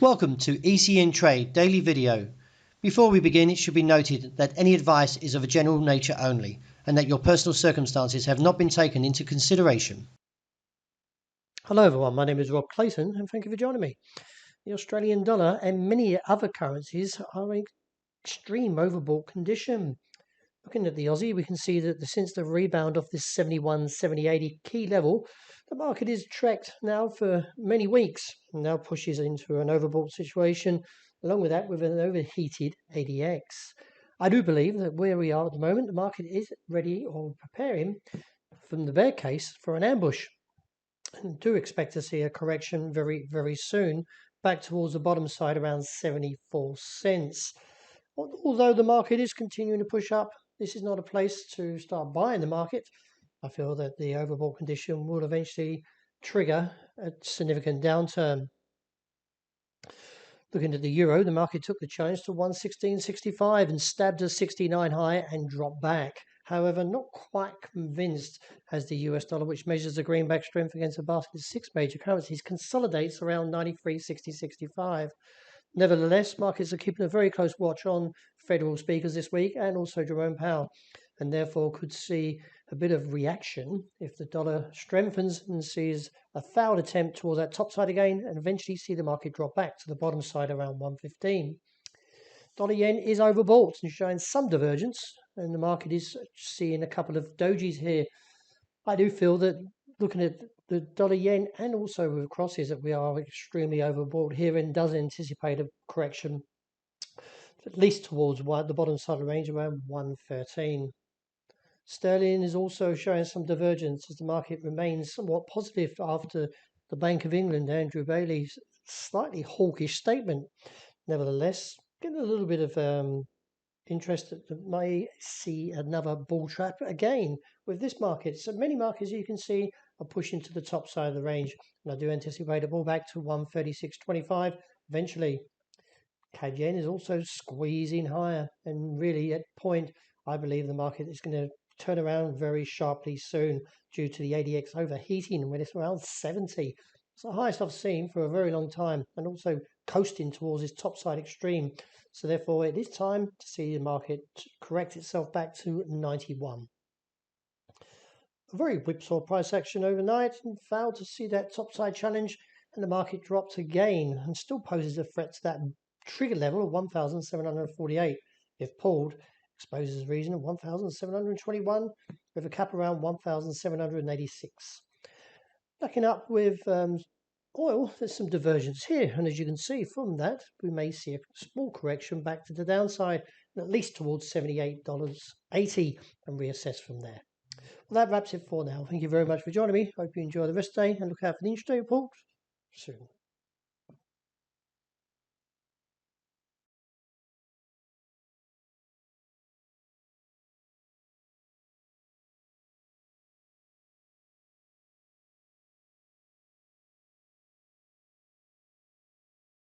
Welcome to ECNTRADE Daily Video. Before we begin, it should be noted that any advice is of a general nature only and that your personal circumstances have not been taken into consideration. Hello everyone, my name is Rob Clayton and thank you for joining me. The Australian dollar and many other currencies are in extreme overbought condition. Looking at the Aussie, we can see that since the rebound of this 71, 70, 80 key level, the market is tracked now for many weeks and now pushes into an overbought situation, along with that with an overheated ADX. I do believe that where we are at the moment, the market is ready or preparing from the bear case for an ambush. And do expect to see a correction very, very soon back towards the bottom side around 74 cents. Although the market is continuing to push up, this is not a place to start buying the market. I feel that the overbought condition will eventually trigger a significant downturn. Looking at the euro, the market took the challenge to 116.65 and stabbed a 69 high and dropped back. However, not quite convinced as the US dollar, which measures the greenback strength against a basket of six major currencies, consolidates around 93.60-65. Nevertheless, markets are keeping a very close watch on federal speakers this week and also Jerome Powell, and therefore could see a bit of reaction if the dollar strengthens and sees a failed attempt towards that top side again and eventually see the market drop back to the bottom side around 115. Dollar yen is overbought and showing some divergence, and the market is seeing a couple of dojis here. I do feel that looking at the dollar yen and also with crosses that we are extremely overbought here and does anticipate a correction at least towards the bottom side of the range around 113. Sterling is also showing some divergence as the market remains somewhat positive after the Bank of England, Andrew Bailey's slightly hawkish statement. Nevertheless, getting a little bit of interest that may see another bull trap again with this market. So many markets you can see are pushing to the top side of the range, and I do anticipate a pullback to 136.25 eventually. CAD yen is also squeezing higher, and really at point I believe the market is going to turn around very sharply soon due to the ADX overheating when it's around 70. It's the highest I've seen for a very long time, and also coasting towards its topside extreme. So therefore it is time to see the market correct itself back to 91. A very whipsaw price action overnight and failed to see that topside challenge, and the market dropped again and still poses a threat to that trigger level of 1,748. If pulled, exposes a region of 1,721 with a cap around 1,786. Backing up with oil, there's some divergence here, and as you can see from that, we may see a small correction back to the downside, and at least towards $78.80, and reassess from there. Well, that wraps it for now. Thank you very much for joining me. Hope you enjoy the rest of the day, and look out for the intraday report soon.